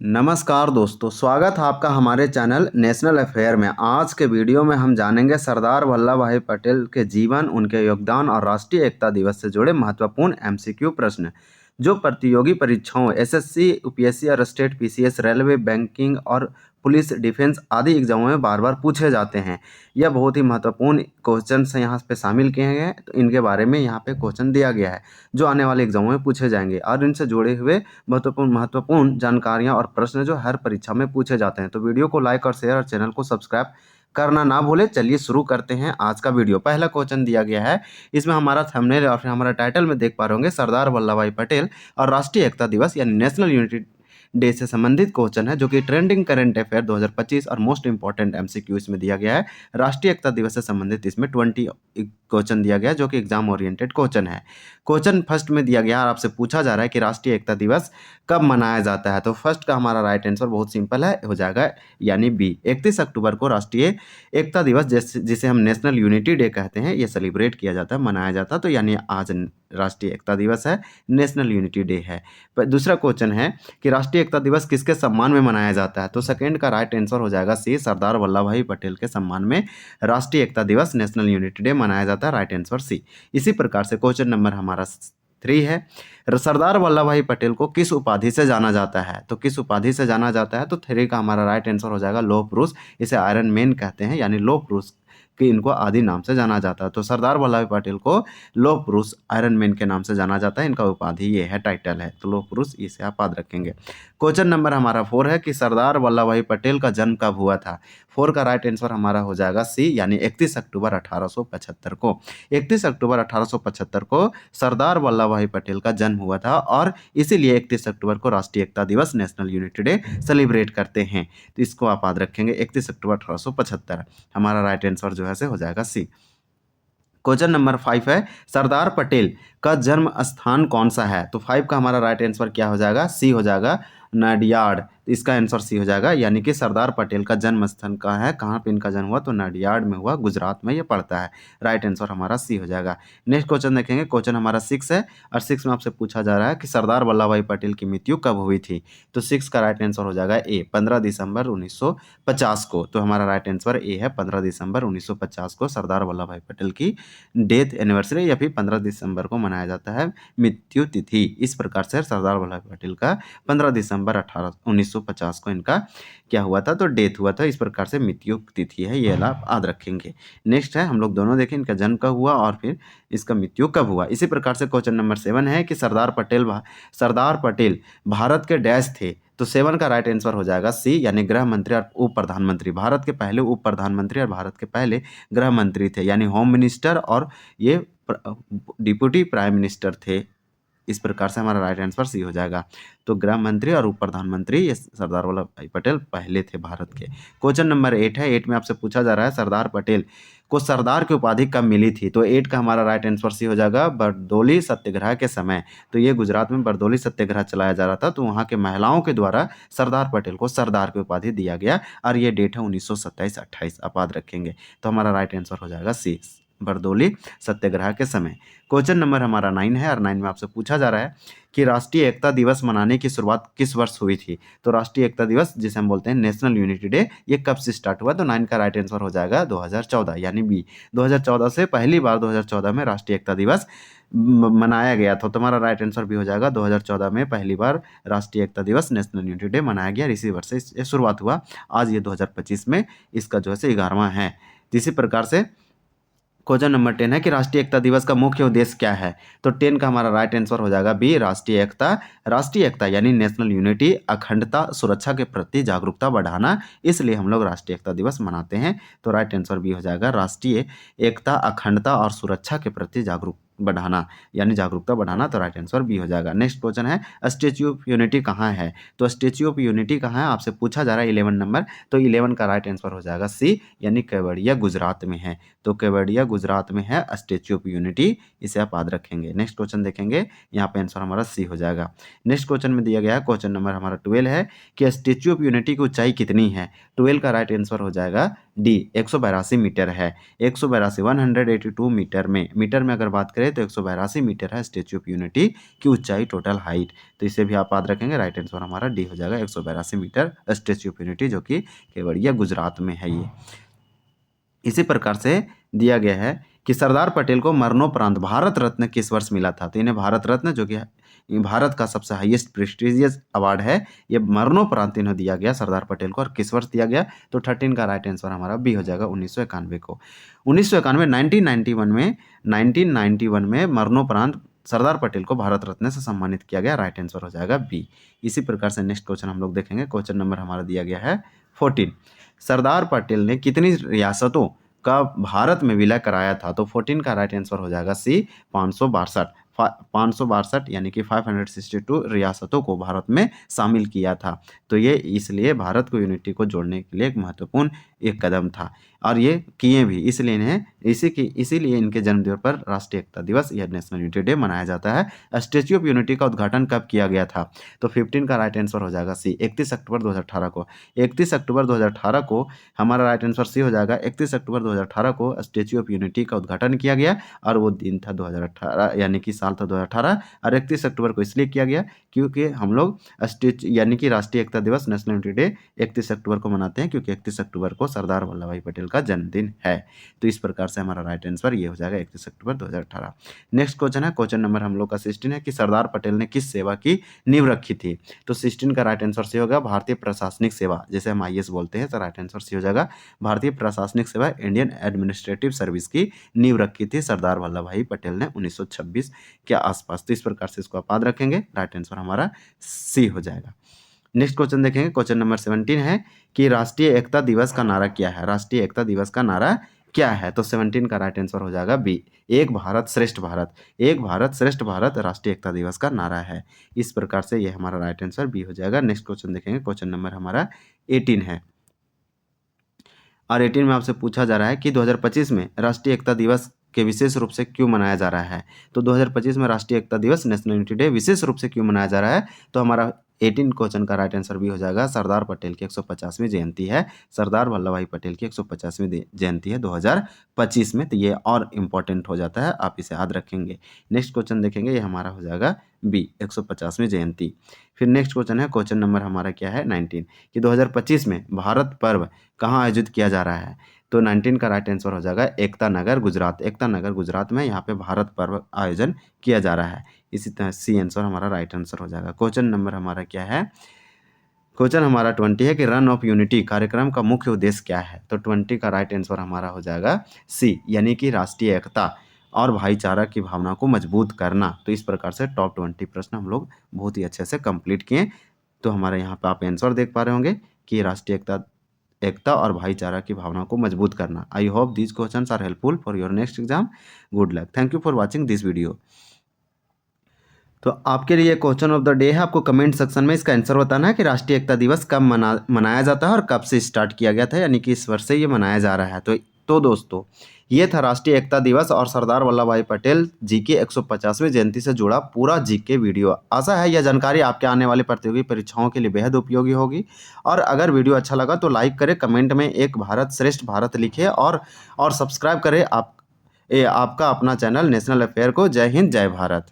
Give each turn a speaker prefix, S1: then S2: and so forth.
S1: नमस्कार दोस्तों, स्वागत है आपका हमारे चैनल नेशनल अफेयर में। आज के वीडियो में हम जानेंगे सरदार वल्लभ भाई पटेल के जीवन, उनके योगदान और राष्ट्रीय एकता दिवस से जुड़े महत्वपूर्ण एमसीक्यू प्रश्न जो प्रतियोगी परीक्षाओं एसएससी, यूपीएससी और स्टेट पीसीएस, रेलवे, बैंकिंग और पुलिस, डिफेंस आदि एग्जामों में बार बार पूछे जाते हैं। यह बहुत ही महत्वपूर्ण क्वेश्चन यहाँ पे शामिल किए गए हैं, तो इनके बारे में यहाँ पे क्वेश्चन दिया गया है जो आने वाले एग्जामों में पूछे जाएंगे और इनसे जुड़े हुए महत्वपूर्ण जानकारियां और प्रश्न जो हर परीक्षा में पूछे जाते हैं। तो वीडियो को लाइक और शेयर और चैनल को सब्सक्राइब करना ना भूले। चलिए शुरू करते हैं आज का वीडियो। पहला क्वेश्चन दिया गया है, इसमें हमारा थंबनेल और फिर हमारा टाइटल में देख पा रहे होंगे सरदार वल्लभ भाई पटेल और राष्ट्रीय एकता दिवस यानी नेशनल यूनिटी डे से संबंधित क्वेश्चन है जो कि ट्रेंडिंग करंट अफेयर 2025 और मोस्ट इंपॉर्टेंट एमसीक्यू इसमें दिया गया है। राष्ट्रीय एकता दिवस से संबंधित इसमें 20 क्वेश्चन दिया गया है जो कि एग्जाम ओरिएंटेड क्वेश्चन है। क्वेश्चन फर्स्ट में दिया गया और आपसे पूछा जा रहा है कि राष्ट्रीय एकता दिवस कब मनाया जाता है। तो फर्स्ट का हमारा राइट आंसर बहुत सिंपल है, हो जाएगा यानी बी। 31 अक्टूबर को राष्ट्रीय एकता दिवस जिसे हम नेशनल यूनिटी डे कहते हैं, ये सेलिब्रेट किया जाता है, मनाया जाता है। तो यानी आज राष्ट्रीय एकता दिवस है, नेशनल यूनिटी डे है। दूसरा क्वेश्चन है कि राष्ट्रीय एकता दिवस किसके सम्मान में मनाया जाता है। तो सेकंड का राइट आंसर हो जाएगा सी, सरदार वल्लभ भाई पटेल के सम्मान में राष्ट्रीय एकता दिवस नेशनल यूनिटी डे मनाया जाता है, राइट आंसर सी। इसी प्रकार से क्वेश्चन नंबर हमारा 3 है, सरदार वल्लभ भाई पटेल को किस उपाधि से जाना जाता है। तो किस उपाधि से जाना जाता है, तो 3 का हमारा राइट आंसर हो जाएगा लौह पुरुष। इसे आयरन मैन कहते हैं, यानी लौह पुरुष कि इनको आदि नाम से जाना जाता है। तो सरदार वल्लभ भाई पटेल को लौह पुरुष, आयरन मैन के नाम से जाना जाता है। इनका उपाधि ये है, टाइटल है, तो लौह पुरुष, इसे आप याद रखेंगे। क्वेश्चन नंबर हमारा 4 है कि सरदार वल्लभ भाई पटेल का जन्म कब हुआ था। 4 का राइट आंसर हमारा हो जाएगा सी, यानी 31 अक्टूबर 1875 को। 31 अक्टूबर 1875 को सरदार वल्लभ भाई पटेल का जन्म हुआ था और इसीलिए 31 अक्टूबर को राष्ट्रीय एकता दिवस नेशनल यूनिटी डे सेलिब्रेट करते हैं। तो इसको आप याद रखेंगे, 31 अक्टूबर 1875 हमारा राइट आंसर जो है से हो जाएगा सी। क्वेश्चन नंबर 5 है, सरदार पटेल का जन्म स्थान कौन सा है। तो 5 का हमारा राइट आंसर क्या हो जाएगा, सी हो जाएगा, नडियाड। तो इसका आंसर सी हो जाएगा, यानी कि सरदार पटेल का जन्म स्थान कहाँ है, कहाँ पे इनका जन्म हुआ, तो नडियाड में हुआ, गुजरात में ये पड़ता है। राइट आंसर हमारा सी हो जाएगा। नेक्स्ट क्वेश्चन देखेंगे, क्वेश्चन हमारा 6 है और 6 में आपसे पूछा जा रहा है कि सरदार वल्लभ भाई पटेल की मृत्यु कब हुई थी। तो 6 का राइट आंसर हो जाएगा ए, 15 दिसंबर 1950 को। तो हमारा राइट आंसर ए है, 15 दिसंबर 1950 को सरदार वल्लभ भाई पटेल की डेथ एनिवर्सरी या फिर 15 दिसंबर को मनाया जाता है मृत्यु तिथि। इस प्रकार से सरदार वल्लभ भाई पटेल का 15 दिसंबर 1950 को इनका क्या हुआ था, तो डेथ हुआ था। इस प्रकार से मृत्यु तिथि है, ये आप याद रखेंगे। नेक्स्ट है, हम लोग दोनों देखें, इनका जन्म कब हुआ और फिर इसका मृत्यु कब हुआ। इसी प्रकार से क्वेश्चन नंबर 7 है कि सरदार पटेल भारत के डैश थे। तो 7 का राइट आंसर हो जाएगा सी, यानी गृह मंत्री और उप प्रधानमंत्री। भारत के पहले उप प्रधानमंत्री और भारत के पहले गृह मंत्री थे, यानी होम मिनिस्टर और ये डिप्टी प्राइम मिनिस्टर थे। इस प्रकार से हमारा राइट आंसर सी हो जाएगा। तो गृह मंत्री और उप प्रधानमंत्री ये सरदार वल्लभ भाई पटेल पहले थे भारत के। क्वेश्चन नंबर 8 है, 8 में आपसे पूछा जा रहा है सरदार पटेल को सरदार की उपाधि कब मिली थी। तो 8 का हमारा राइट आंसर सी हो जाएगा, बरदौली सत्याग्रह के समय। तो ये गुजरात में बरदौली सत्याग्रह चलाया जा रहा था, तो वहाँ के महिलाओं के द्वारा सरदार पटेल को सरदार की उपाधि दिया गया और ये डेट है 1927-28, आप याद रखेंगे। तो हमारा राइट आंसर हो जाएगा सी, बरदौली सत्याग्रह के समय। क्वेश्चन नंबर हमारा 9 है और 9 में आपसे पूछा जा रहा है कि राष्ट्रीय एकता दिवस मनाने की शुरुआत किस वर्ष हुई थी। तो राष्ट्रीय एकता दिवस जिसे हम बोलते हैं नेशनल यूनिटी डे, ये कब से स्टार्ट हुआ। तो 9 का राइट आंसर हो जाएगा 2014, यानी बी। 2014 से पहली बार 2014 में राष्ट्रीय एकता दिवस मनाया गया था। तो हमारा राइट आंसर भी हो जाएगा, 2014 में पहली बार राष्ट्रीय एकता दिवस नेशनल यूनिटी डे मनाया गया, इसी वर्ष से शुरुआत हुआ। आज ये 2025 में इसका जो है 11वां है। इसी प्रकार से क्वेश्चन नंबर 10 है कि राष्ट्रीय एकता दिवस का मुख्य उद्देश्य क्या है। तो 10 का हमारा राइट आंसर हो जाएगा बी, राष्ट्रीय एकता यानी नेशनल यूनिटी, अखंडता, सुरक्षा के प्रति जागरूकता बढ़ाना, इसलिए हम लोग राष्ट्रीय एकता दिवस मनाते हैं। तो राइट आंसर बी हो जाएगा, राष्ट्रीय एकता, अखंडता और सुरक्षा के प्रति बढ़ाना यानी जागरूकता बढ़ाना। तो राइट आंसर बी हो जाएगा। नेक्स्ट क्वेश्चन है, स्टैच्यू ऑफ यूनिटी कहाँ है। तो स्टैच्यू ऑफ यूनिटी कहाँ है आपसे पूछा जा रहा है 11 नंबर। तो 11 का राइट आंसर हो जाएगा सी, यानी केवड़िया गुजरात में है। तो केवड़िया गुजरात में है स्टैच्यू ऑफ यूनिटी, इसे आप याद रखेंगे। नेक्स्ट क्वेश्चन देखेंगे, यहाँ पे आंसर हमारा सी हो जाएगा। नेक्स्ट क्वेश्चन में दिया गया है, क्वेश्चन नंबर हमारा 12 है कि स्टैच्यू ऑफ यूनिटी की ऊंचाई कितनी है। 12 का राइट आंसर हो जाएगा डी 182 मीटर है। 182 182 मीटर में अगर बात करें तो 182 मीटर है स्टेच्यू ऑफ यूनिटी की ऊंचाई, टोटल हाइट। तो इसे भी आप याद रखेंगे। राइट आंसर हमारा डी हो जाएगा 182 मीटर स्टेच्यू ऑफ यूनिटी, जो कि केवड़िया गुजरात में है ये। इसी प्रकार से दिया गया है कि सरदार पटेल को मरणोपरांत भारत रत्न किस वर्ष मिला था। तो इन्हें भारत रत्न, जो कि भारत का सबसे हाईएस्ट प्रेस्टिजियस अवार्ड है, ये मरणोपरांत इन्हें दिया गया सरदार पटेल को। और किस वर्ष दिया गया? तो 13 का राइट आंसर हमारा बी हो जाएगा 1991 को। 1991 1991 में मरणोपरांत सरदार पटेल को भारत रत्न से सम्मानित किया गया। राइट आंसर हो जाएगा बी। इसी प्रकार से नेक्स्ट क्वेश्चन हम लोग देखेंगे। क्वेश्चन नंबर हमारा दिया गया है 14। सरदार पटेल ने कितनी रियासतों का भारत में विलय कराया था? तो 14 का राइट आंसर हो जाएगा सी 562। 562 यानी कि 562 रियासतों को भारत में शामिल किया था। तो ये इसलिए भारत को यूनिटी को जोड़ने के लिए एक महत्वपूर्ण एक कदम था, और ये किए भी, इसलिए इन्हें इसीलिए इनके जन्मदिन पर राष्ट्रीय एकता दिवस या नेशनल यूनिटी डे मनाया जाता है। स्टेच्यू ऑफ यूनिटी का उद्घाटन कब किया गया था? तो 15 का राइट आंसर हो जाएगा सी 31 अक्टूबर 2018 को। 31 अक्टूबर 2018 को हमारा राइट आंसर सी हो जाएगा। 31 अक्टूबर 2018 को स्टेच्यू ऑफ यूनिटी का उद्घाटन किया गया, और वो दिन था 2018, यानी कि साल था 2018। और 31 अक्टूबर को इसलिए किया गया क्योंकि हम लोग यानी कि राष्ट्रीय एकता दिवस नेशनल यूनिटी डे 31 अक्टूबर को मनाते हैं, क्योंकि 31 अक्टूबर को सरदार वल्लभ भाई पटेल का जन्मदिन है। तो इस प्रकार से हमारा राइट आंसर ये हो जाएगा 31 अक्टूबर 2018। नेक्स्ट क्वेश्चन है, क्वेश्चन नंबर हम लोग का 16 है कि सरदार पटेल ने किस सेवा की नींव रखी थी? तो 16 का राइट आंसर सी होगा भारतीय प्रशासनिक सेवा, जैसे हम IAS बोलते हैं। तो राइट आंसर सी हो जाएगा भारतीय प्रशासनिक सेवा, इंडियन एडमिनिस्ट्रेटिव सर्विस की नींव रखी थी सरदार वल्लभ भाई पटेल ने 1926 के आसपास। तो इस प्रकार से इसको आप याद रखेंगे। राइट आंसर हमारा सी हो जाएगा। नेक्स्ट क्वेश्चन देखेंगे। क्वेश्चन नंबर 17 है कि राष्ट्रीय एकता दिवस का नारा क्या है? राष्ट्रीय एकता दिवस का नारा क्या है? तो 17 का राइट आंसर हो जाएगा बी, एक भारत श्रेष्ठ भारत। एक भारत श्रेष्ठ भारत राष्ट्रीय एकता दिवस का नारा है। इस प्रकार से ये हमारा राइट आंसर बी हो जाएगा। नेक्स्ट क्वेश्चन देखेंगे। क्वेश्चन नंबर हमारा 18 है, और 18 में आपसे पूछा जा रहा है कि 2025 में राष्ट्रीय एकता दिवस के विशेष रूप से क्यों मनाया जा रहा है? तो 2025 में राष्ट्रीय एकता दिवस नेशनल यूनिटी डे विशेष रूप से क्यों मनाया जा रहा है? तो हमारा 18 क्वेश्चन का राइट आंसर भी हो जाएगा सरदार पटेल की 150वीं जयंती है। सरदार वल्लभ भाई पटेल की 150वीं जयंती है 2025 में। तो ये और इम्पोर्टेंट हो जाता है, आप इसे याद रखेंगे। नेक्स्ट क्वेश्चन देखेंगे, ये हमारा हो जाएगा बी 150वीं जयंती। फिर नेक्स्ट क्वेश्चन है, क्वेश्चन नंबर हमारा क्या है 19 कि 2025 में भारत पर्व कहाँ आयोजित किया जा रहा है? तो 19 का राइट आंसर हो जाएगा एकता नगर गुजरात। एकता नगर गुजरात में यहाँ पे भारत पर्व आयोजन किया जा रहा है। इसी तरह सी आंसर हमारा राइट आंसर हो जाएगा। क्वेश्चन नंबर हमारा क्या है? क्वेश्चन हमारा 20 है कि रन ऑफ यूनिटी कार्यक्रम का मुख्य उद्देश्य क्या है? तो 20 का राइट आंसर हमारा हो जाएगा सी, यानी कि राष्ट्रीय एकता और भाईचारा की भावना को मजबूत करना। तो इस प्रकार से टॉप 20 प्रश्न हम लोग बहुत ही अच्छे से कंप्लीट किए। तो हमारे यहाँ पे आप आंसर देख पा रहे होंगे कि राष्ट्रीय एकता और भाईचारा की भावना को मजबूत करना। I hope these questions are helpful for your next exam. Good luck. Thank you for watching this video. तो आपके लिए क्वेश्चन ऑफ द डे है, आपको कमेंट सेक्शन में इसका आंसर बताना है कि राष्ट्रीय एकता दिवस कब मनाया जाता है और कब से स्टार्ट किया गया था, यानी कि इस वर्ष से ये मनाया जा रहा है। तो दोस्तों, ये था राष्ट्रीय एकता दिवस और सरदार वल्लभ भाई पटेल जी की 150वीं जयंती से जुड़ा पूरा जीके वीडियो। आशा है यह जानकारी आपके आने वाली प्रतियोगी परीक्षाओं के लिए बेहद उपयोगी होगी। और अगर वीडियो अच्छा लगा तो लाइक करें, कमेंट में एक भारत श्रेष्ठ भारत लिखें, और सब्सक्राइब करें आपका अपना चैनल नेशनल अफेयर को। जय हिंद, जय भारत।